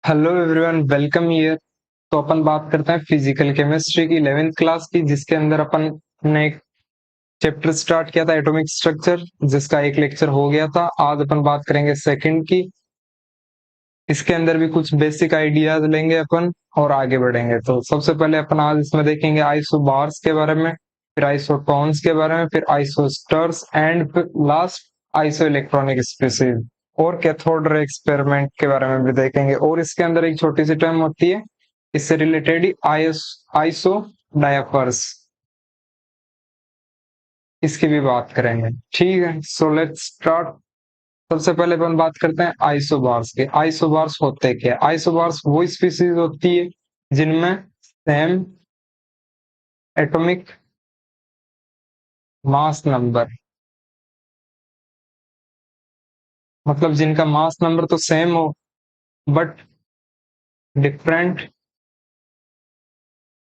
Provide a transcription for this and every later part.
Hello everyone, welcome here. तो अपन बात करते हैं फिजिकल केमिस्ट्री की 11th क्लास की, जिसके अंदर अपन ने एक चैप्टर स्टार्ट किया था, एटॉमिक स्ट्रक्चर, जिसका एक लेक्चर हो गया था। आज अपन बात करेंगे सेकंड की। इसके अंदर भी कुछ बेसिक आइडियाज लेंगे अपन और आगे बढ़ेंगे। तो सबसे पहले अपन आज इसमें देखेंगे आइसोबार्स के बारे में, फिर आइसोटोन्स के बारे में, फिर आइसोस्टर्स एंड फिर लास्ट आइसो इलेक्ट्रॉनिक स्पीसीज और कैथोड रे एक्सपेरिमेंट के बारे में भी देखेंगे। और इसके अंदर एक छोटी सी टर्म होती है इससे रिलेटेड ही, आइसो डायपर्स, इसकी भी बात करेंगे। ठीक है, सो लेट्स स्टार्ट। सबसे पहले अपन बात करते हैं आइसोबार्स के। आइसोबार्स होते क्या है? आइसोबार्स वो स्पीसीज होती है जिनमें सेम एटॉमिक मास नंबर, मतलब जिनका मास नंबर तो सेम हो बट डिफरेंट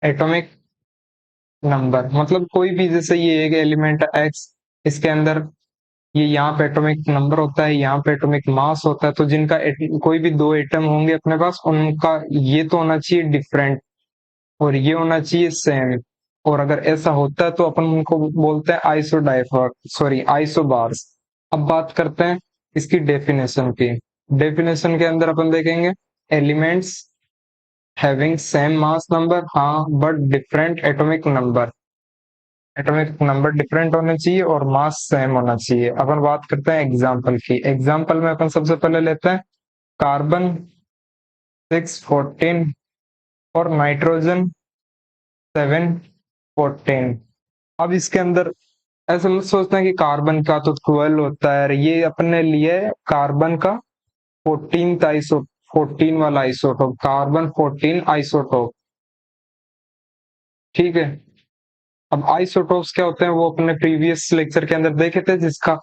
एटॉमिक नंबर। मतलब कोई भी, जैसे ये एक एलिमेंट है एक्स, इसके अंदर ये यहाँ पे एटॉमिक नंबर होता है, यहाँ पे एटॉमिक मास होता है। तो जिनका कोई भी दो एटम होंगे अपने पास, उनका ये तो होना चाहिए डिफरेंट और ये होना चाहिए सेम। और अगर ऐसा होता है तो अपन उनको बोलते हैं आइसोडाइफर, सॉरी आइसोबार्स। अब बात करते हैं इसकी डेफिनेशन की। डेफिनेशन के अंदर अपन देखेंगे elements having same mass number, हाँ, but different atomic number. Atomic number different होने चाहिए और मास सेम होना चाहिए। अपन बात करते हैं एग्जाम्पल की। एग्जाम्पल में अपन सबसे पहले लेते हैं कार्बन 614 और नाइट्रोजन 714। अब इसके अंदर ऐसा मत सोचना कि कार्बन का तो 12 होता है, ये अपने लिए कार्बन का 14 वाला आइसोटोप, कार्बन 14 आइसोटोप। ठीक है। अब आइसोटोप्स क्या होते हैं वो अपने प्रीवियस लेक्चर के अंदर देखे थे, जिसका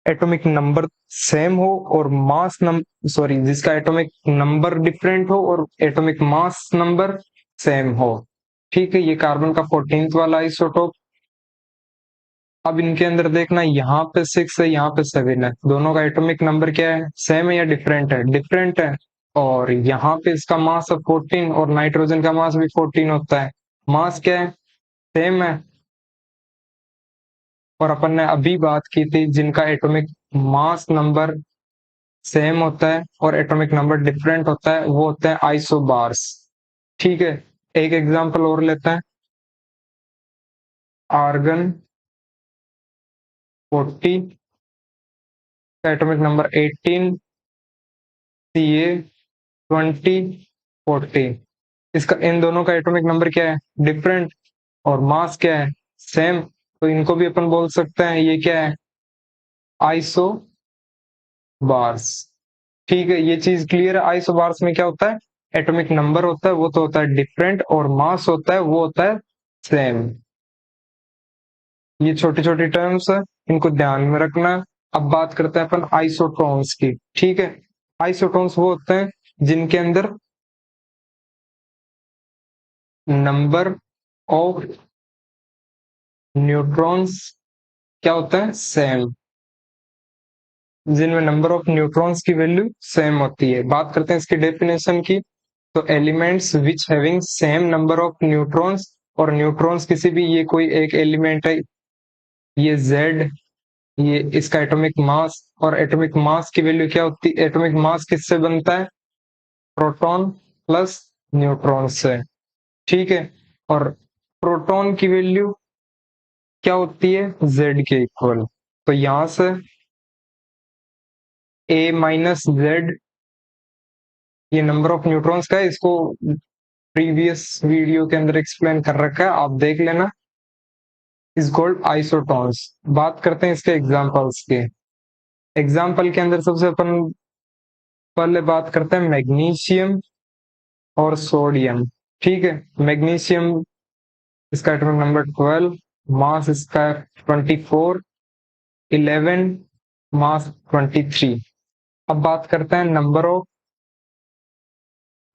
एटॉमिक नंबर सेम हो और मास नंबर, सॉरी, जिसका एटॉमिक नंबर डिफरेंट हो और एटॉमिक मास नंबर सेम हो। ठीक है, ये कार्बन का 14th वाला आइसोटोप। अब इनके अंदर देखना, यहाँ पे 6 है, यहाँ पे 7 है, दोनों का एटॉमिक नंबर क्या है? सेम है या डिफरेंट है? डिफरेंट है। और यहाँ पे इसका मास है 14 और नाइट्रोजन का मास भी 14 होता है। मास क्या है? सेम है। और अपन ने अभी बात की थी जिनका एटॉमिक मास नंबर सेम होता है और एटॉमिक नंबर डिफरेंट होता है, वो होते हैं आइसोबार्स। ठीक है, एक एग्जांपल और लेते हैं। आर्गन 40 का एटॉमिक नंबर 18, सी ए 20, 40। इसका इन दोनों का एटॉमिक नंबर क्या है? डिफरेंट। और मास क्या है? सेम। तो इनको भी अपन बोल सकते हैं ये क्या है? Iso bars. ठीक है, ये चीज क्लियर है। आइसोबार्स में क्या होता है? एटॉमिक नंबर होता है वो तो होता है डिफरेंट, और मास होता है वो होता है सेम। ये छोटी छोटी टर्म्स है, इनको ध्यान में रखना। अब बात करते हैं अपन आइसोटोन्स की। ठीक है, आइसोटोन्स वो होते हैं जिनके अंदर नंबर ऑफ न्यूट्रॉन्स क्या होता है? सेम। जिनमें नंबर ऑफ न्यूट्रॉन्स की वैल्यू सेम होती है। बात करते हैं इसकी डेफिनेशन की। तो elements which having same number of neutrons, और न्यूट्रॉन्स किसी भी, ये कोई एक एलिमेंट है, ये जेड, ये इसका एटॉमिक मास। और एटॉमिक मास की वैल्यू क्या होती है? एटॉमिक मास किससे बनता है? प्रोटॉन प्लस न्यूट्रॉन से। ठीक है। और प्रोटॉन की वैल्यू क्या होती है? जेड के इक्वल। तो यहां से ए माइनस जेड, ये नंबर ऑफ न्यूट्रॉन्स का है, इसको प्रीवियस वीडियो के अंदर एक्सप्लेन कर रखा है, आप देख लेना। Is called isotones. बात करते हैं इसके एग्जांपल्स के। एग्जांपल के अंदर सबसे अपन पहले बात करते हैं मैग्नीशियम और सोडियम। ठीक है, मैग्नीशियम, इसका एटॉमिक नंबर 12, मास इसका 24, 11, मास 23। अब बात करते हैं number of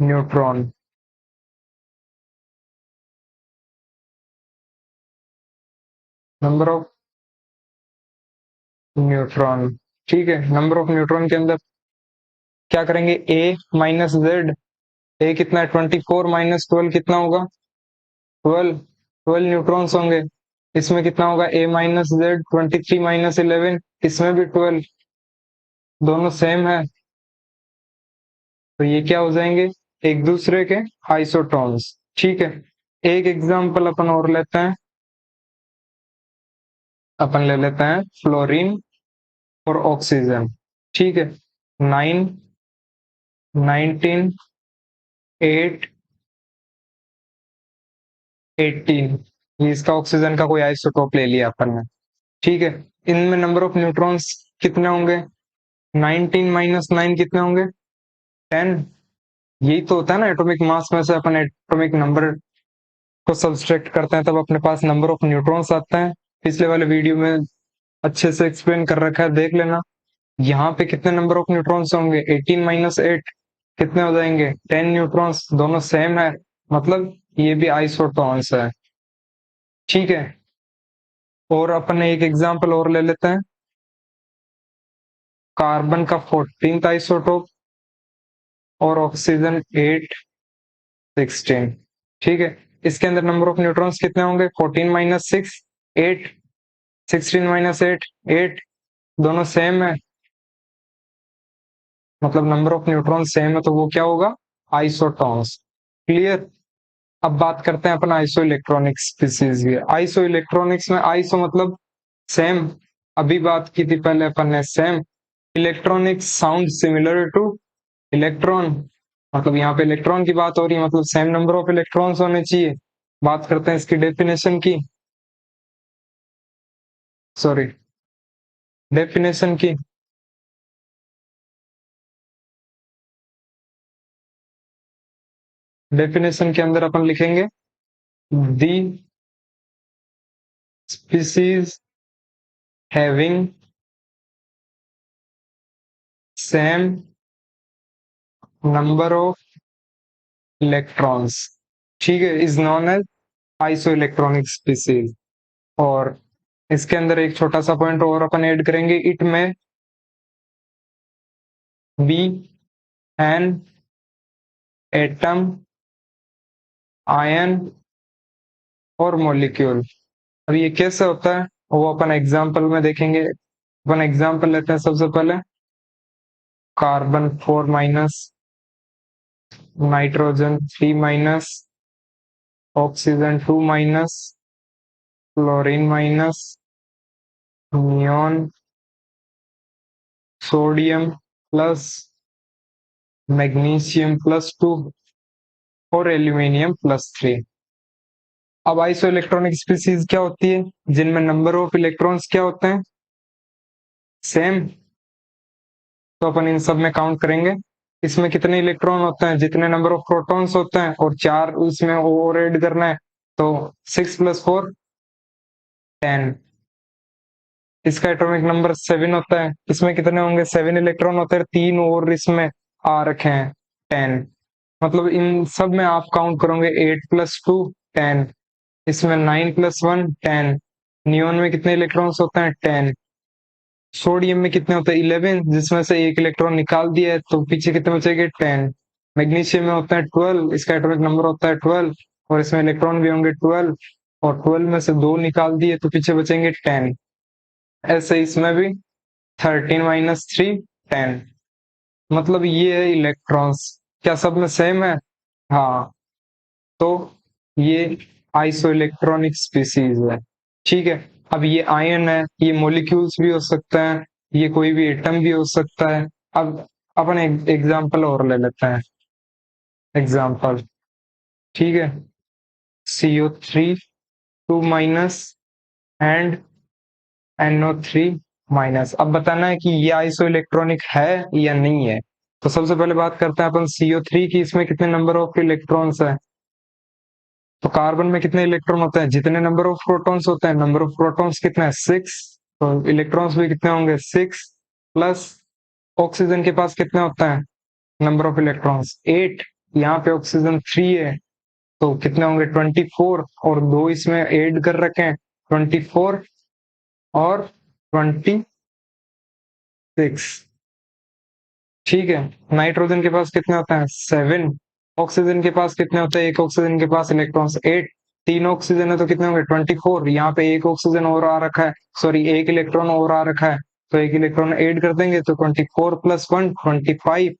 neutron. Number of neutron. ठीक है, नंबर ऑफ न्यूट्रॉन के अंदर क्या करेंगे? ए माइनस जेड, ए कितना है 24 माइनस 12 कितना होगा 12, 12 न्यूट्रॉन्स होंगे। इसमें कितना होगा ए माइनस जेड 23 माइनस 11, इसमें भी 12, दोनों सेम है, तो ये क्या हो जाएंगे एक दूसरे के आइसोटोन्स। ठीक है, एक एग्जांपल अपन और लेते हैं, अपन ले लेते हैं फ्लोरीन और ऑक्सीजन। ठीक है, 9, 19, 8, 18, ये इसका ऑक्सीजन का कोई आइसोटोप ले लिया अपन ने। ठीक है, इनमें नंबर ऑफ न्यूट्रॉन्स कितने होंगे 19 माइनस 9 कितने होंगे 10। यही तो होता है ना एटॉमिक मास में से अपन एटॉमिक नंबर को सब्सट्रैक्ट करते हैं तब अपने पास नंबर ऑफ न्यूट्रॉन्स आते हैं। पिछले वाले वीडियो में अच्छे से एक्सप्लेन कर रखा है, देख लेना। यहाँ पे कितने नंबर ऑफ न्यूट्रॉन्स होंगे 18 माइनस 8 कितने हो जाएंगे 10 न्यूट्रॉन्स, दोनों सेम है, मतलब ये भी आइसोटोन्स है। ठीक है, और अपन एक एग्जांपल और ले लेते हैं, कार्बन का 14th आइसोटोप और ऑक्सीजन 8, 16। ठीक है, इसके अंदर नंबर ऑफ न्यूट्रॉन्स कितने होंगे 14 माइनस 6 8, 16 माइनस 8 8, दोनों सेम है, मतलब नंबर ऑफ न्यूट्रॉन सेम है, तो वो क्या होगा आइसोटॉन्स। क्लियर। अब बात करते हैं अपन आइसो इलेक्ट्रॉनिक स्पीसीज की। आइसो इलेक्ट्रॉनिक्स में आइसो मतलब सेम, अभी बात की थी पहले अपन ने same, electronic sound similar two electron, मतलब यहाँ पे इलेक्ट्रॉन की बात हो रही है, मतलब सेम नंबर ऑफ इलेक्ट्रॉन्स होने चाहिए। बात करते हैं इसकी डेफिनेशन की, सॉरी डेफिनेशन की। डेफिनेशन के अंदर अपन लिखेंगे the species having same number of electrons, ठीक है, is known as isoelectronic species. और इसके अंदर एक छोटा सा पॉइंट और अपन ऐड करेंगे, it may be an atom ion और मॉलिक्यूल। अब ये कैसे होता है वो अपन एग्जांपल में देखेंगे। अपन एग्जांपल लेते हैं सबसे पहले, carbon 4 minus, nitrogen 3 minus, oxygen 2 minus, chlorine minus, neon, sodium plus, magnesium +2 और एल्यूमिनियम +3। अब आइसो इलेक्ट्रॉनिक स्पीसीज क्या होती है जिनमें नंबर ऑफ इलेक्ट्रॉन्स क्या होते हैं सेम, तो अपन इन सब में काउंट करेंगे। इसमें कितने इलेक्ट्रॉन होते हैं जितने नंबर ऑफ प्रोटॉन्स होते हैं, और 4 उसमें और ऐड करना है, तो 6 + 4 10। इसका एटॉमिक नंबर 7 होता है, इसमें कितने होंगे 7 इलेक्ट्रॉन होते हैं, 3 और इसमें आ रखे हैं 10, मतलब इन सब में आप काउंट करोगे 8 + 2 10, इसमें 9 + 1 10। नियोन में कितने इलेक्ट्रॉन्स होते हैं 10। सोडियम में कितने होते हैं 11, जिसमें से एक इलेक्ट्रॉन निकाल दिया है तो पीछे कितने बचेंगे 10। मैग्नीशियम में होता है 12, इसका एटॉमिक नंबर होता है 12, और इसमें इलेक्ट्रॉन भी होंगे 12, और 12 में से 2 निकाल दिए तो पीछे बचेंगे 10। ऐसे इसमें भी 13 माइनस 3 10, मतलब ये है इलेक्ट्रॉन्स। क्या सब में सेम है? हाँ, तो ये आइसो इलेक्ट्रॉनिक स्पीसीज है। ठीक है, अब ये आयन है, ये मॉलिक्यूल्स भी हो सकता है, ये कोई भी एटम भी हो सकता है। अब अपन एक एग्जांपल और ले लेते हैं, एग्जांपल, ठीक है, CO3 2 minus and NO3 minus. अब बताना है कि ये आइसो इलेक्ट्रॉनिक है या नहीं है। तो सबसे पहले बात करते हैं अपन CO3 की, इसमें कितने नंबर ऑफ इलेक्ट्रॉन्स है। तो कार्बन में कितने इलेक्ट्रॉन होते हैं जितने नंबर ऑफ प्रोटॉन्स होते हैं, नंबर ऑफ प्रोटॉन्स कितना है 6, तो इलेक्ट्रॉन्स भी कितने होंगे 6, प्लस ऑक्सीजन के पास कितने होता है नंबर ऑफ इलेक्ट्रॉन्स 8, यहाँ पे ऑक्सीजन 3 है, तो कितने होंगे 24, और 2 इसमें ऐड कर रखे हैं 24 और 26। ठीक है, नाइट्रोजन के पास कितने होते हैं 7, ऑक्सीजन के पास कितने होते हैं, एक ऑक्सीजन के पास इलेक्ट्रॉन्स 8, 3 ऑक्सीजन है तो कितने होंगे 24। यहाँ पे एक ऑक्सीजन और आ रखा है, सॉरी एक इलेक्ट्रॉन और आ रखा है, तो एक इलेक्ट्रॉन ऐड कर देंगे तो 24 प्लस 1 25।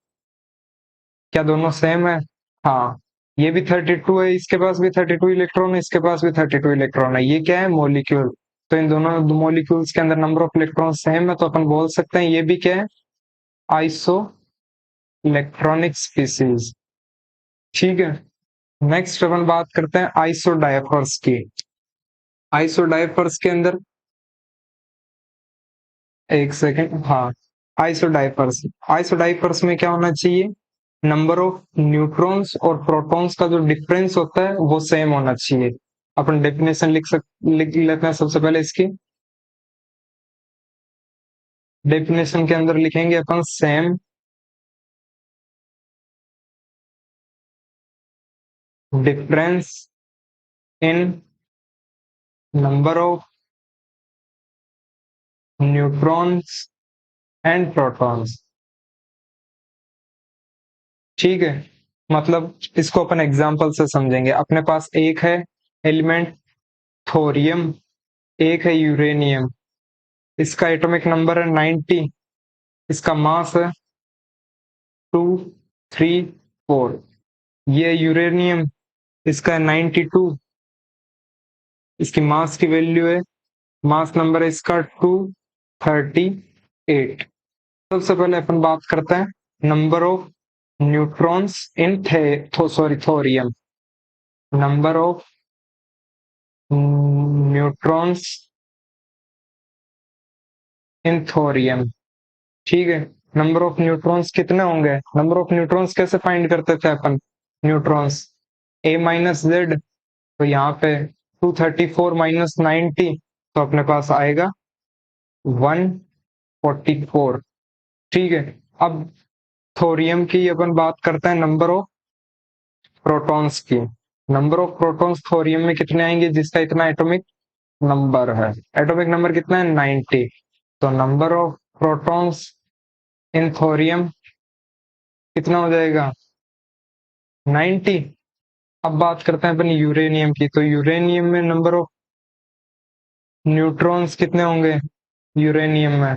क्या दोनों सेम है? हाँ, ये भी 32 है, इसके पास भी 32 इलेक्ट्रॉन है, इसके पास भी 32 इलेक्ट्रॉन है। ये क्या है? मॉलिक्यूल। तो इन दोनों मॉलिक्यूल्स के अंदर नंबर ऑफ इलेक्ट्रॉन सेम है, तो अपन बोल सकते हैं ये भी क्या है? Iso electronic species. ठीक है। नेक्स्ट अपन बात करते हैं आइसोडायपर्स की। आइसोडायपर्स के अंदर, एक सेकेंड, हाँ, आइसोडायपर्स, आइसोडायपर्स में क्या होना चाहिए? नंबर ऑफ न्यूट्रॉन्स और प्रोटॉन्स का जो डिफरेंस होता है वो सेम होना चाहिए। अपन डेफिनेशन लिख लेते हैं सबसे पहले इसकी। डेफिनेशन के अंदर लिखेंगे अपन same difference in number of neutrons and protons. ठीक है, मतलब इसको अपन एग्जांपल से समझेंगे। अपने पास एक है एलिमेंट थोरियम, एक है यूरेनियम, इसका एटॉमिक नंबर है 90, इसका मास है 234। ये यूरेनियम, इसका है 92, इसकी मास की वैल्यू है, मास नंबर है इसका 238। सबसे पहले अपन बात करते हैं number of neutrons in thorium. Number of neutrons in thorium. ठीक है, नंबर ऑफ न्यूट्रॉन्स कितने होंगे? नंबर ऑफ न्यूट्रॉन्स कैसे फाइंड करते थे अपन? न्यूट्रॉन्स ए माइनस जेड, तो यहाँ पे 234 माइनस 90, तो अपने पास आएगा 144। ठीक है, अब थोरियम की अपन बात करते हैं नंबर ऑफ प्रोटॉन्स की। नंबर ऑफ प्रोटॉन्स थोरियम में कितने आएंगे जिसका इतना एटॉमिक नंबर है? एटॉमिक नंबर कितना है? 90। तो number of protons in thorium कितना हो जाएगा? 90। अब बात करते हैं अपन यूरेनियम की। तो यूरेनियम में नंबर ऑफ न्यूट्रॉन्स कितने होंगे यूरेनियम में?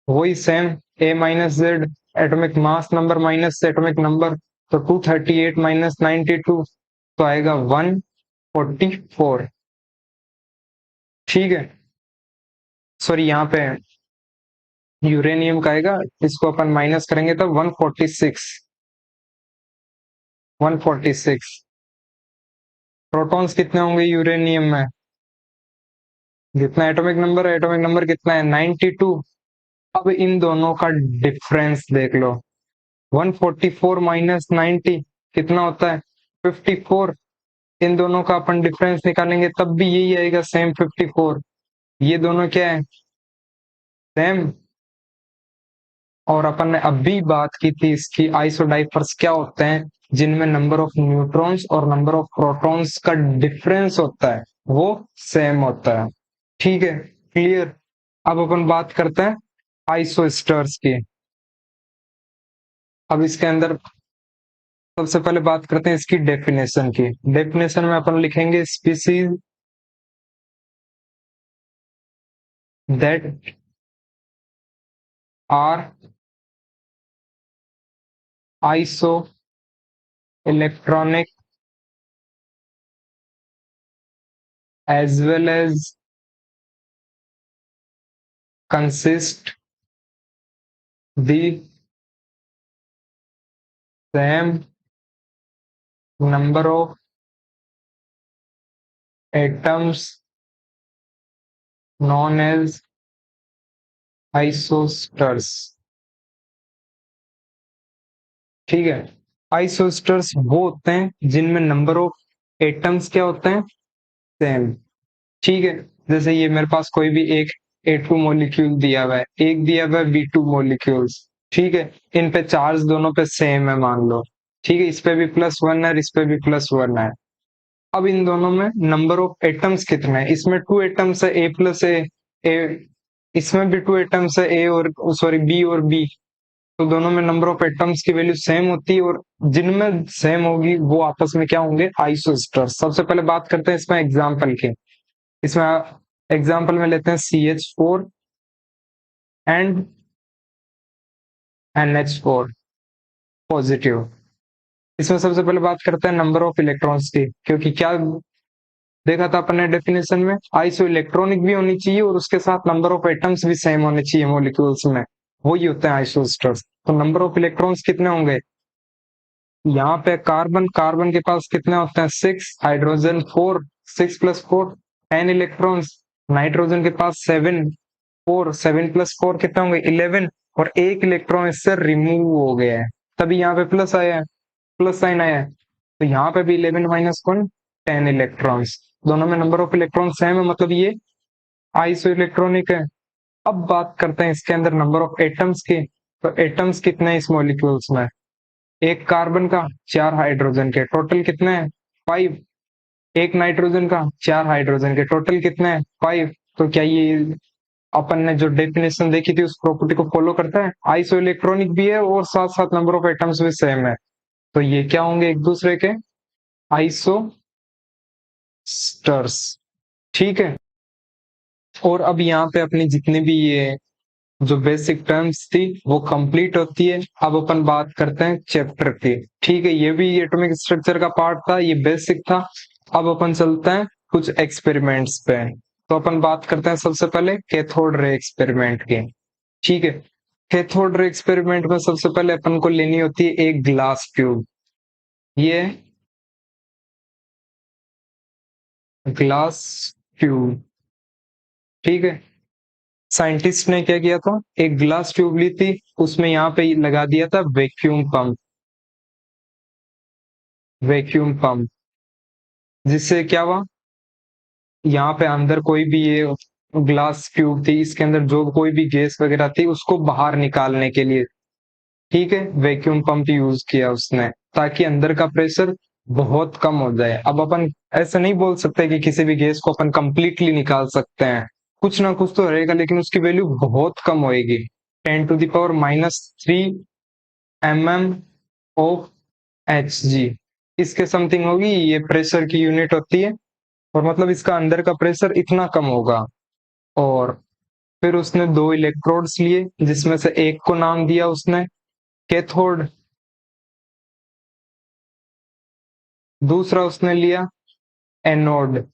वही same, A minus Z, atomic mass number minus atomic number, तो 238 माइनस 92, तो आएगा 144। ठीक है, सॉरी यहाँ पे यूरेनियम का आएगा, इसको अपन माइनस करेंगे तो 146। 146। प्रोटॉन्स कितने होंगे यूरेनियम में? जितना एटॉमिक नंबर है, एटॉमिक नंबर कितना है? 92। अब इन दोनों का डिफरेंस देख लो, 144 माइनस 90 कितना होता है? 54। इन दोनों का अपन डिफरेंस निकालेंगे तब भी यही आएगा, सेम 54। ये दोनों क्या है? सेम। और अपन ने अभी बात की थी इसकी आइसोडाइपर्स क्या होते हैं, जिनमें नंबर ऑफ न्यूट्रॉन्स और नंबर ऑफ प्रोटॉन्स का डिफरेंस होता है वो सेम होता है। ठीक है, क्लियर। अब अपन बात करते हैं आइसोस्टर्स की। अब इसके अंदर सबसे पहले बात करते हैं इसकी डेफिनेशन की। डेफिनेशन में अपन लिखेंगे species that are isoelectronic as well as consist the same number of atoms known as isosters। ठीक है, आइसोस्टर्स वो होते हैं जिनमें नंबर ऑफ एटम्स क्या होते हैं? सेम। ठीक है, जैसे ये मेरे पास कोई भी एक A2 मॉलिक्यूल दिया हुआ है, एक दिया हुआ है B2 मॉलिक्यूल्स। ठीक है, इन पे चार्ज दोनों पे सेम है मान लो। ठीक है, इस पे भी +1 है, इस पे भी +1 है। अब इन दोनों में नंबर ऑफ एटम्स कितने हैं? इसमें 2 एटम्स है, ए प्लस ए, इसमें भी 2 एटम्स है, ए और सॉरी बी और बी। तो दोनों में नंबर ऑफ एटम्स की वैल्यू सेम होती है, और जिनमें सेम होगी वो आपस में क्या होंगे, आइसोस्टर्स। सबसे पहले बात करते हैं इसमें एग्जाम्पल के। इसमें एग्जाम्पल में लेते हैं CH4 एंड NH4 पॉजिटिव। इसमें सबसे पहले बात करते हैं नंबर ऑफ इलेक्ट्रॉन्स की, क्योंकि क्या देखा था अपने डेफिनेशन में, आइसो इलेक्ट्रॉनिक भी होनी चाहिए और उसके साथ नंबर ऑफ एटम्स भी सेम होने चाहिए मॉलिक्यूल्स में, वही होते हैं आइसोस्टर्स। तो नंबर ऑफ इलेक्ट्रॉन्स कितने होंगे, यहाँ पे कार्बन, कार्बन के पास कितने होते हैं 6, हाइड्रोजन 4, 6 प्लस 4 10 इलेक्ट्रॉन्स, नाइट्रोजन के पास 7, 4, 7 प्लस 4 कितने होंगे 11, और एक इलेक्ट्रॉन इससे रिमूव हो गया है, तभी यहाँ पे प्लस आया है, प्लस साइन आया है। तो यहाँ पे भी 11 माइनस 1 10 इलेक्ट्रॉन्स, दोनों में नंबर ऑफ इलेक्ट्रॉन सेम है, मतलब ये आइसो इलेक्ट्रॉनिक है। अब बात करते हैं इसके अंदर नंबर ऑफ एटम्स की। तो एटम्स कितने हैं इस मॉलिक्यूल्स में, एक कार्बन का 4 हाइड्रोजन के, टोटल कितने हैं 5। एक नाइट्रोजन का 4 हाइड्रोजन के, टोटल कितने हैं 5। तो क्या ये अपन ने जो डेफिनेशन देखी थी उस प्रॉपर्टी को फॉलो करता है, आइसो इलेक्ट्रॉनिक भी है और साथ साथ नंबर ऑफ एटम्स भी सेम है। तो ये क्या होंगे एक दूसरे के आइसो स्टर्स। ठीक है, और अब यहाँ पे अपनी जितनी भी ये जो बेसिक टर्म्स थी वो कंप्लीट होती है। अब अपन बात करते हैं चैप्टर की। ठीक है, ये भी एटॉमिक स्ट्रक्चर का पार्ट था, ये बेसिक था। अब अपन चलते हैं कुछ एक्सपेरिमेंट्स पे। तो अपन बात करते हैं सबसे पहले कैथोड रे एक्सपेरिमेंट की। ठीक है, कैथोड रे एक्सपेरिमेंट में सबसे पहले अपन को लेनी होती है एक ग्लास ट्यूब। ये ग्लास ट्यूब, ठीक है। साइंटिस्ट ने क्या किया था, एक ग्लास ट्यूब ली थी, उसमें यहाँ पे लगा दिया था वैक्यूम पंप, वैक्यूम पंप, जिससे क्या हुआ, यहाँ पे अंदर कोई भी ये ग्लास ट्यूब थी, इसके अंदर जो कोई भी गैस वगैरह थी उसको बाहर निकालने के लिए, ठीक है, वैक्यूम पंप यूज किया उसने, ताकि अंदर का प्रेशर बहुत कम हो जाए। अब अपन ऐसा नहीं बोल सकते कि किसी भी गैस को अपन कंप्लीटली निकाल सकते हैं, कुछ ना कुछ तो रहेगा, लेकिन उसकी वैल्यू बहुत कम होएगी। 10⁻³ mm of Hg, इसके समथिंग होगी, ये प्रेशर की यूनिट होती है, और मतलब इसका अंदर का प्रेशर इतना कम होगा। और फिर उसने दो इलेक्ट्रोड्स लिए, जिसमें से एक को नाम दिया उसने कैथोड, दूसरा उसने लिया एनोड,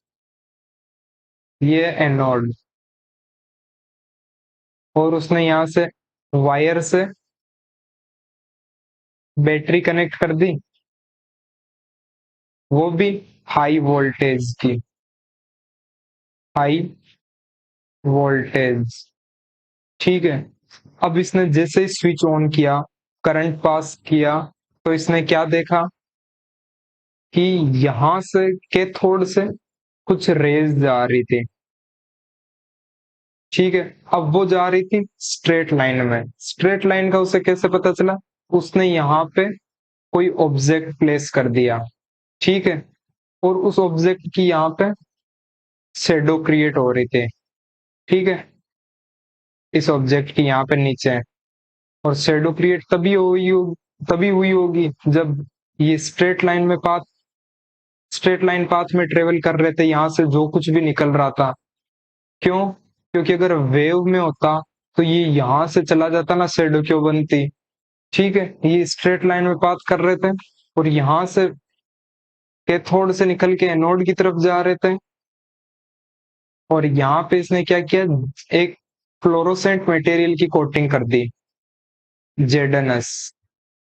ये एनोड। और उसने यहां से वायर से बैटरी कनेक्ट कर दी, वो भी हाई वोल्टेज की, हाई वोल्टेज। ठीक है, अब इसने जैसे ही स्विच ऑन किया, करंट पास किया, तो इसने क्या देखा कि यहां से कैथोड से कुछ रेज जा रही थी। ठीक है, अब वो जा रही थी स्ट्रेट लाइन में, स्ट्रेट लाइन का उसे कैसे पता चला, उसने यहाँ पे कोई ऑब्जेक्ट प्लेस कर दिया। ठीक है, और उस ऑब्जेक्ट की यहाँ पे शेडो क्रिएट हो रही थी। ठीक है, इस ऑब्जेक्ट की यहाँ पे नीचे है, और शेडो क्रिएट तभी हुई होगी जब ये स्ट्रेट लाइन पाथ में ट्रेवल कर रहे थे, यहाँ से जो कुछ भी निकल रहा था। क्यों, क्योंकि अगर वेव में होता तो ये यहाँ से चला जाता ना, शेडो क्यों बनती। ठीक है, ये स्ट्रेट लाइन में पाथ कर रहे थे, और यहाँ से कैथोड से निकल के एनोड की तरफ जा रहे थे, और यहाँ पे इसने क्या किया, एक फ्लोरोसेंट मटेरियल की कोटिंग कर दी, ZnS।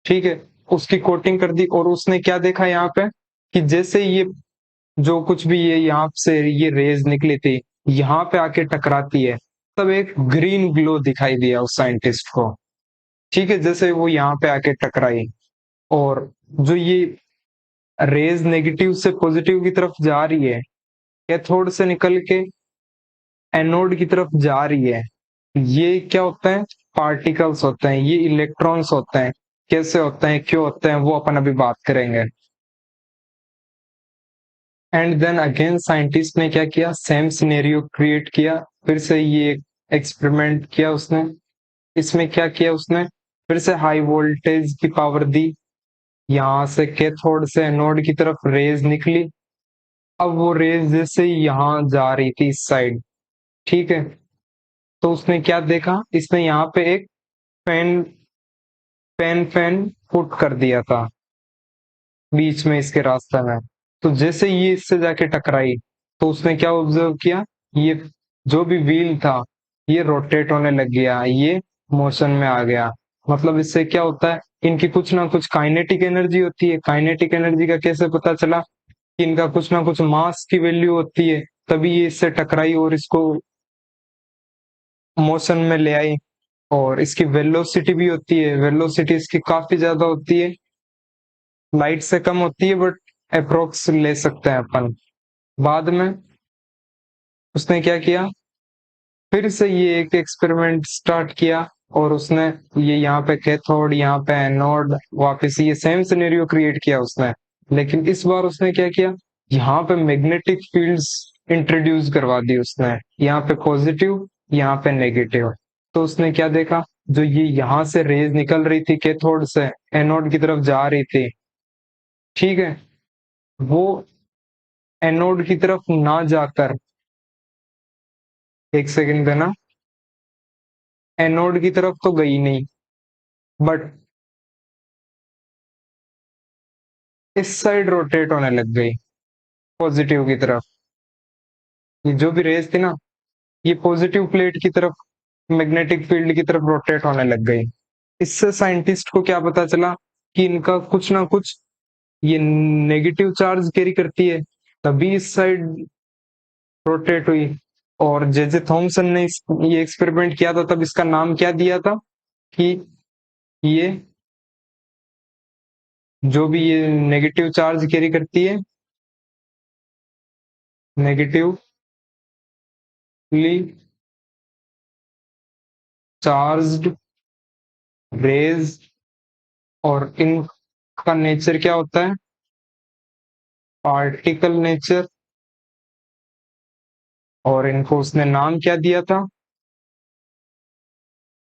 ठीक है, उसकी कोटिंग कर दी, और उसने क्या देखा यहाँ पे कि जैसे ये जो कुछ भी ये यहाँ से ये रेज निकली थी, यहाँ पे आके टकराती है, तब एक ग्रीन ग्लो दिखाई दिया उस साइंटिस्ट को। ठीक है, जैसे वो यहाँ पे आके टकराई, और जो ये रेज नेगेटिव से पॉजिटिव की तरफ जा रही है, कैथोड से निकल के एनोड की तरफ जा रही है, ये क्या होता है, पार्टिकल्स होते हैं, ये इलेक्ट्रॉन्स होते हैं। कैसे होते हैं, क्यों होते हैं, वो अपन अभी बात करेंगे। एंड देन अगेन साइंटिस्ट ने क्या किया, सेम सिनेरियो क्रिएट किया, फिर से ये एक्सपेरिमेंट किया उसने। इसमें क्या किया उसने, फिर से हाई वोल्टेज की पावर दी, यहाँ से कैथोड से एनोड की तरफ रेज निकली। अब वो रेज जैसे ही यहाँ जा रही थी इस साइड, ठीक है, तो उसने क्या देखा, इसने यहाँ पे एक फैन फैन पुट कर दिया था बीच में इसके रास्ते में। तो जैसे ये इससे जाके टकराई, तो उसने क्या ऑब्जर्व किया, ये जो भी व्हील था ये रोटेट होने लग गया, ये मोशन में आ गया। मतलब इससे क्या होता है, इनकी कुछ ना कुछ काइनेटिक एनर्जी होती है। काइनेटिक एनर्जी का कैसे पता चला, कि इनका कुछ ना कुछ मास की वैल्यू होती है, तभी ये इससे टकराई और इसको मोशन में ले आई। और इसकी वेलोसिटी भी होती है, वेलोसिटी इसकी काफी ज्यादा होती है, लाइट से कम होती है, बट अप्रोक्स ले सकते हैं अपन। बाद में उसने क्या किया, फिर से ये एक एक्सपेरिमेंट स्टार्ट किया, और उसने ये यहाँ पे कैथोड, यहाँ पे एनोड, वापस ये सेम सिनेरियो क्रिएट किया उसने। लेकिन इस बार उसने क्या किया, यहाँ पे मैग्नेटिक फील्ड्स इंट्रोड्यूस करवा दी उसने, यहाँ पे पॉजिटिव, यहाँ पे नेगेटिव। तो उसने क्या देखा, जो ये यहाँ से रेज निकल रही थी कैथोड से एनोड की तरफ जा रही थी, ठीक है, वो एनोड की तरफ ना जाकर, एक सेकंड देना, एनोड की तरफ तो गई नहीं, बट इस साइड रोटेट होने लग गई पॉजिटिव की तरफ। ये जो भी रेस थी ना, ये पॉजिटिव प्लेट की तरफ, मैग्नेटिक फील्ड की तरफ रोटेट होने लग गई। इससे साइंटिस्ट को क्या पता चला, कि इनका कुछ ना कुछ ये नेगेटिव चार्ज कैरी करती है, तभी इस साइड रोटेट हुई। और जे जे थॉमसन ने ये एक्सपेरिमेंट किया था, तब इसका नाम क्या दिया था, कि ये जो भी ये नेगेटिव चार्ज कैरी करती है, नेगेटिवली चार्ज्ड रेज, और इनका नेचर क्या होता है, पार्टिकल नेचर। और इनको उसने नाम क्या दिया था,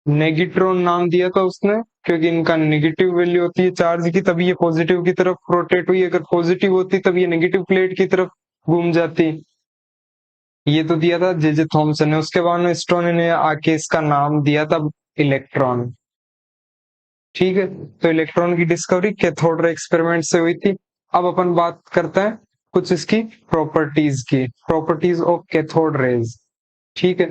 नेगेट्रॉन नाम दिया था उसने, क्योंकि इनका नेगेटिव वैल्यू होती है चार्ज की, तभी ये पॉजिटिव की तरफ रोटेट हुई। अगर पॉजिटिव होती तब ये नेगेटिव प्लेट की तरफ घूम जाती। ये तो दिया था जे जे थॉमसन ने। उसके बाद में स्टोन ने आके इसका नाम दिया था इलेक्ट्रॉन। ठीक है, तो इलेक्ट्रॉन की डिस्कवरी कैथोड रे एक्सपेरिमेंट से हुई थी। अब अपन बात करते हैं कुछ इसकी प्रॉपर्टीज की, प्रॉपर्टीज ऑफ कैथोड रेज। ठीक है,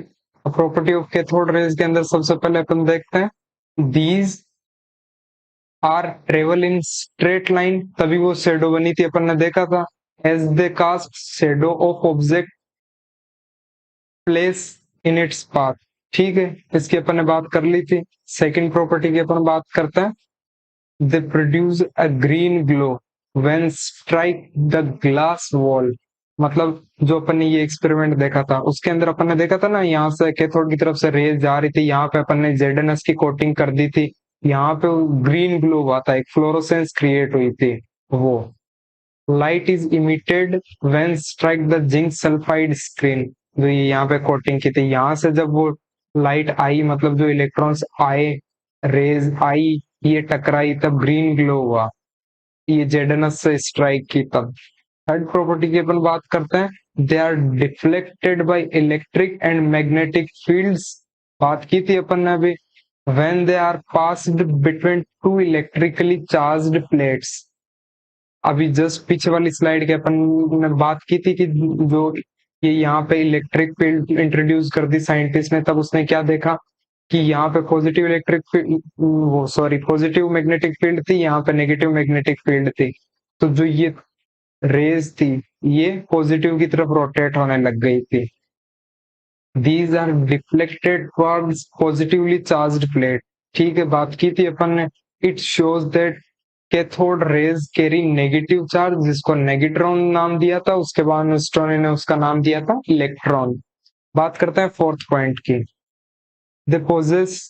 प्रॉपर्टी ऑफ कैथोड रेज के अंदर सबसे पहले अपन देखते हैं, these are travel in straight line, तभी वो शेडो बनी थी, अपन ने देखा था, as they cast shadow of object place in its path. ठीक है, इसकी अपन ने बात कर ली थी। सेकंड प्रॉपर्टी की अपन बात करते हैं, they produce a green glow when strike the glass wall। मतलब जो अपन ने ये एक्सपेरिमेंट देखा था, उसके अंदर अपन ने देखा था ना, यहाँ से कैथोड की तरफ से रेज जा रही थी, यहाँ पे अपन ने जेडएनएस की कोटिंग कर दी थी, यहाँ पे ग्रीन ग्लो हुआ था, एक फ्लोरोसेंस क्रिएट हुई थी। वो light is emitted when strike the zinc sulphide screen, जो ये यहाँ पे कोटिंग की थी, यहाँ से जब वो लाइट आई, मतलब जो इलेक्ट्रॉन्स आए, रेज आई, ये टकराई, तब ग्रीन ग्लो हुआ, ये जेडनस से स्ट्राइक की तब। थर्ड प्रॉपर्टी की अपन बात करते हैं, they are deflected by electric and magnetic fields. बात की थी अपन ने अभी, when they are passed between two electrically charged plates. अभी जस्ट पीछे वाली स्लाइड के अपन ने बात की थी, कि जो ये यहाँ पे इलेक्ट्रिक फील्ड इंट्रोड्यूस कर दी साइंटिस्ट ने, तब उसने क्या देखा, कि यहाँ पे पॉजिटिव इलेक्ट्रिक फील्ड, वो सॉरी पॉजिटिव मैग्नेटिक फील्ड थी, यहाँ पे नेगेटिव मैग्नेटिक फील्ड थी। तो जो ये रेज थी, ये पॉजिटिव की तरफ रोटेट होने लग गई थी। These are deflected towards positively charged plate. ठीक है, बात की थी अपन ने, it shows that cathode rays carry negative charge, जिसको नेगेट्रॉन नाम दिया था। उसके बाद स्टोनी ने उसका नाम दिया था इलेक्ट्रॉन। बात करते हैं फोर्थ पॉइंट की, they possess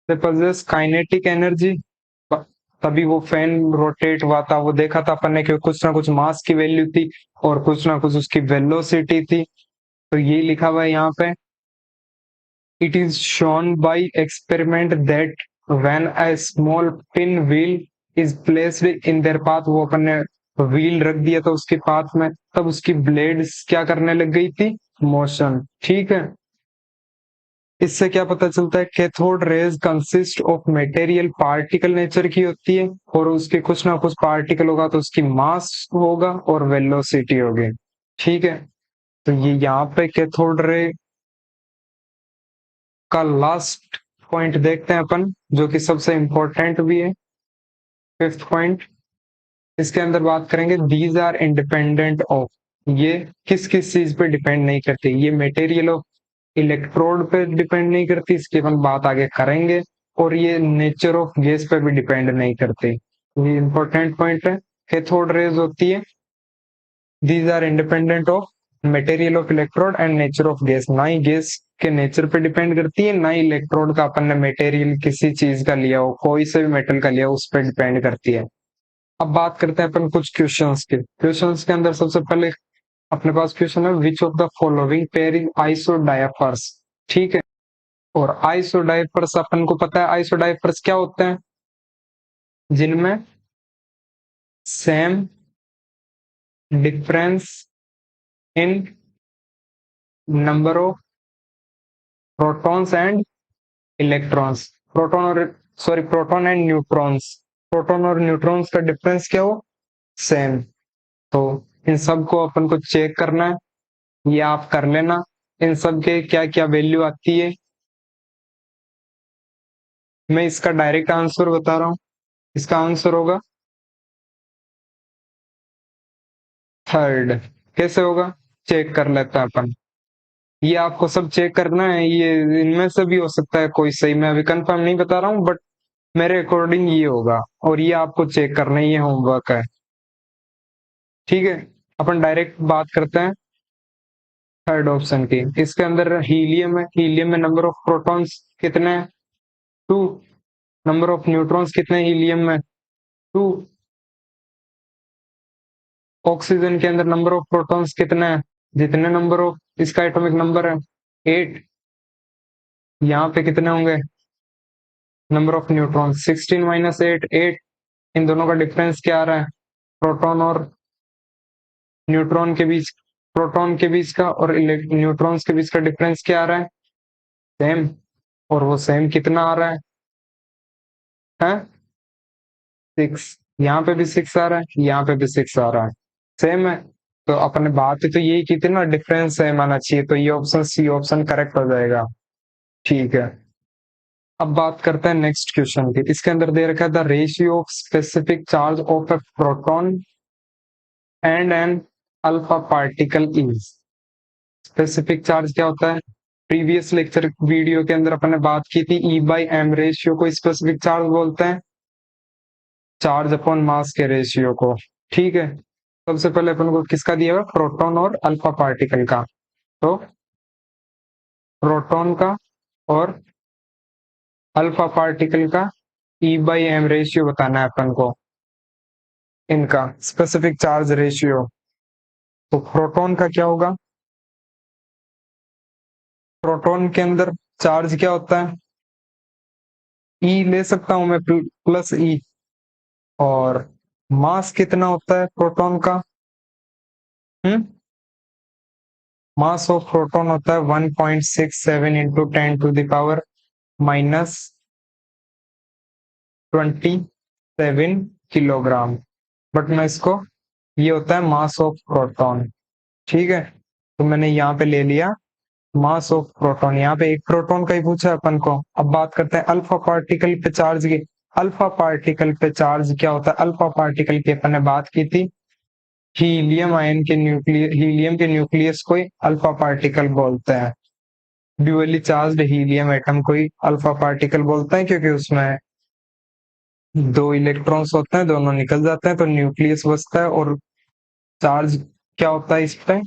they possess kinetic energy. तभी वो फैन रोटेट हुआ था, वो देखा था अपन ने कि कुछ ना कुछ मास की वैल्यू थी, और कुछ ना कुछ उसकी वेलोसिटी थी। तो ये लिखा हुआ है यहाँ पे, it is shown by experiment that when a small pin wheel is placed in their path, वो अपन ने व्हील रख दिया था उसके पाथ में, तब उसकी ब्लेड्स क्या करने लग गई थी, मोशन। ठीक है, इससे क्या पता चलता है, cathode raise consist of material, particle nature की होती है, और उसके कुछ ना कुछ पार्टिकल होगा तो उसकी मास होगा और वेलोसिटी होगी। ठीक है, तो ये यहाँ पे कैथोड रे का लास्ट पॉइंट देखते हैं अपन, जो कि सबसे इंपॉर्टेंट भी है, फिफ्थ पॉइंट। इसके अंदर बात करेंगे, दीज आर इंडिपेंडेंट ऑफ, ये किस किस चीज पे डिपेंड नहीं करते, ये मटेरियल ऑफ इलेक्ट्रोड पे डिपेंड नहीं करती, इसकी अपन बात आगे करेंगे, और ये नेचर ऑफ गैस पे भी डिपेंड नहीं करते। ये इंपॉर्टेंट पॉइंट है। कैथोड रेज होती है, these are independent of material of electrode and nature of gas, ना ही गैस के नेचर पे डिपेंड करती है, ना ही इलेक्ट्रोड का अपन ने मटेरियल किसी चीज का लिया हो, कोई से भी मेटल का लिया हो, उस पर डिपेंड करती है। अब बात करते हैं अपन कुछ क्वेश्चंस के। क्वेश्चंस के अंदर सबसे पहले अपने पास क्वेश्चन है, which of the following pair is आइसोडायफर्स। ठीक है, और आइसोडायफर्स अपन को पता है, आइसोडायफर्स क्या होते हैं, जिनमें same difference in number of protons and electrons, proton और sorry proton and neutrons, proton और न्यूट्रॉन्स का डिफरेंस क्या हो, सेम। तो इन सब को अपन को चेक करना है, ये आप कर लेना, इन सब के क्या क्या वैल्यू आती है। मैं इसका डायरेक्ट आंसर बता रहा हूं, इसका आंसर होगा थर्ड। कैसे होगा, चेक कर लेते हैं अपन, ये आपको सब चेक करना है, ये इनमें से भी हो सकता है कोई सही, मैं अभी कंफर्म नहीं बता रहा हूँ, बट मेरे अकॉर्डिंग ये होगा, और ये आपको चेक करना ही, ये होमवर्क है। ठीक है, अपन डायरेक्ट बात करते हैं थर्ड ऑप्शन की। इसके अंदर हीलियम है, हीलियम में नंबर ऑफ प्रोटॉन्स कितने हैं, 2। नंबर ऑफ न्यूट्रॉन्स कितने हीलियम में, 2। ऑक्सीजन के अंदर नंबर ऑफ प्रोटॉन्स कितने हैं, जितने नंबर ऑफ इसका एटॉमिक नंबर है 8, यहाँ पे कितने होंगे, नंबर ऑफ न्यूट्रॉन 16 माइनस 8, 8। इन दोनों का डिफरेंस क्या आ रहा है, प्रोटॉन और न्यूट्रॉन के बीच, प्रोटॉन के बीच का और न्यूट्रॉन्स के बीच का डिफरेंस क्या आ रहा है, सेम। और वो सेम कितना आ रहा है 6। यहाँ पे भी 6 आ रहा है, यहाँ पे भी 6 आ रहा है, सेम है। तो अपने बात तो यही की थी ना, डिफरेंस सेम आना चाहिए, तो ये ऑप्शन सी ऑप्शन करेक्ट हो जाएगा। ठीक है, अब बात करते हैं नेक्स्ट क्वेश्चन की। इसके अंदर दे रखा है, the ratio of specific charge of a proton and an alpha particle is. Specific charge क्या होता है, प्रीवियस लेक्चर वीडियो के अंदर अपन ने बात की थी, ई बाई एम रेशियो को स्पेसिफिक चार्ज बोलते हैं, चार्ज अपॉन मास के रेशियो को। ठीक है, सबसे पहले अपन को किसका दिया हुआ, प्रोटॉन और अल्फा पार्टिकल का, तो प्रोटॉन का और अल्फा पार्टिकल का ई बाई एम रेशियो बताना है अपन को, इनका स्पेसिफिक चार्ज रेशियो। तो प्रोटॉन का क्या होगा, प्रोटॉन के अंदर चार्ज क्या होता है, ई ले सकता हूं मैं, प्लस ई। और मास कितना होता है प्रोटॉन का, हम्म, मास ऑफ प्रोटॉन होता है 1.67 इंटू 10⁻⁻⁻27 किलोग्राम। बट मैं इसको, ये होता है मास ऑफ प्रोटॉन। ठीक है, तो मैंने यहाँ पे ले लिया मास ऑफ प्रोटॉन, यहाँ पे एक प्रोटॉन का ही पूछा है अपन को। अब बात करते हैं अल्फा पार्टिकल पे चार्ज की। अल्फा पार्टिकल पे चार्ज क्या होता है, अल्फा पार्टिकल की अपन ने बात की थी, हीलियम आयन के न्यूक्लियस, हीलियम के न्यूक्लियस को ही अल्फा पार्टिकल बोलते हैं। ड्यूअली चार्ज्ड हीलियम एटम को ही अल्फा पार्टिकल बोलते हैं, क्योंकि उसमें 2 इलेक्ट्रॉन्स होते हैं, दोनों निकल जाते हैं तो न्यूक्लियस बचता है। और चार्ज क्या होता है इस पे,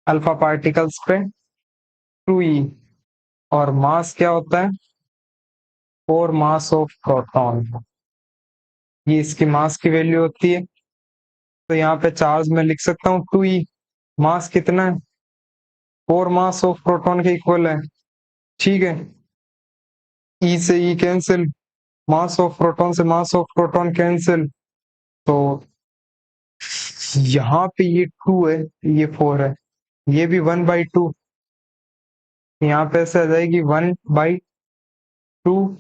अल्फा पार्टिकल्स पे 2e। और मास क्या होता है, 4 मास ऑफ प्रोटॉन, ये इसकी मास की वैल्यू होती है। तो यहाँ पे चार्ज में लिख सकता हूँ 2e, मास कितना है, 4 मास ऑफ प्रोटॉन के इक्वल है। ठीक है, ई से ई कैंसिल, मास ऑफ प्रोटॉन से मास ऑफ प्रोटॉन कैंसिल, तो यहाँ पे ये 2 है, ये 4 है, ये भी 1/2, यहाँ पे ऐसे आ जाएगी 1/2,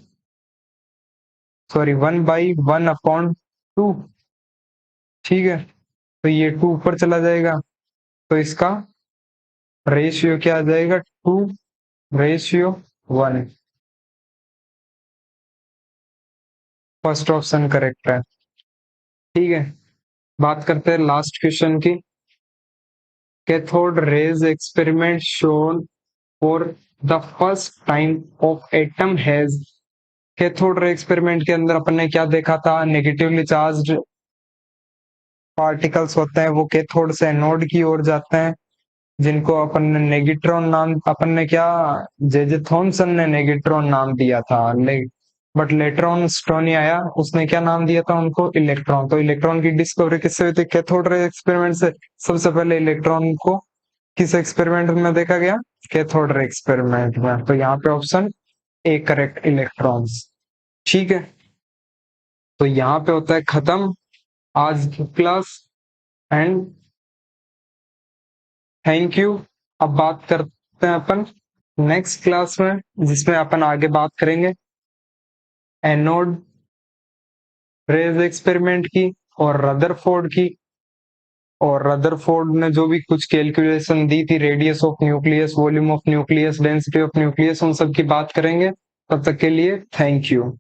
सॉरी 1/1/2, ठीक है। तो ये 2 ऊपर चला जाएगा, तो इसका रेशियो क्या आ जाएगा, 2:1। फर्स्ट ऑप्शन करेक्ट है, ठीक है। बात करते हैं लास्ट क्वेश्चन की। Cathode rays experiment shown for the first time of atom has, cathode ray experiment के अंदर अपन ने क्या देखा था, नेगेटिवली चार्ज्ड पार्टिकल्स होते हैं वो कैथोड से एनोड की ओर जाते हैं, जिनको अपन ने नेगेट्रॉन नाम, अपन ने क्या, जे थॉमसन ने नेगेट्रॉन नाम दिया था, बट लेटर ऑन स्टोनी आया, उसने क्या नाम दिया था उनको, इलेक्ट्रॉन। तो इलेक्ट्रॉन की डिस्कवरी किससे हुई थी, कैथोड रे एक्सपेरिमेंट से। सबसे पहले इलेक्ट्रॉन को किस एक्सपेरिमेंट में देखा गया, कैथोड रे एक्सपेरिमेंट में। तो यहाँ पे ऑप्शन ए करेक्ट, इलेक्ट्रॉन्स, ठीक है। तो यहाँ पे होता है खत्म आज की क्लास, एंड थैंक यू। अब बात करते हैं अपन नेक्स्ट क्लास में, जिसमें अपन आगे बात करेंगे एनोड रेज एक्सपेरिमेंट की और रदरफोर्ड की, और रदरफोर्ड ने जो भी कुछ कैलकुलेशन दी थी, radius of nucleus, volume of nucleus, density of nucleus, उन सब की बात करेंगे। तब तक के लिए थैंक यू।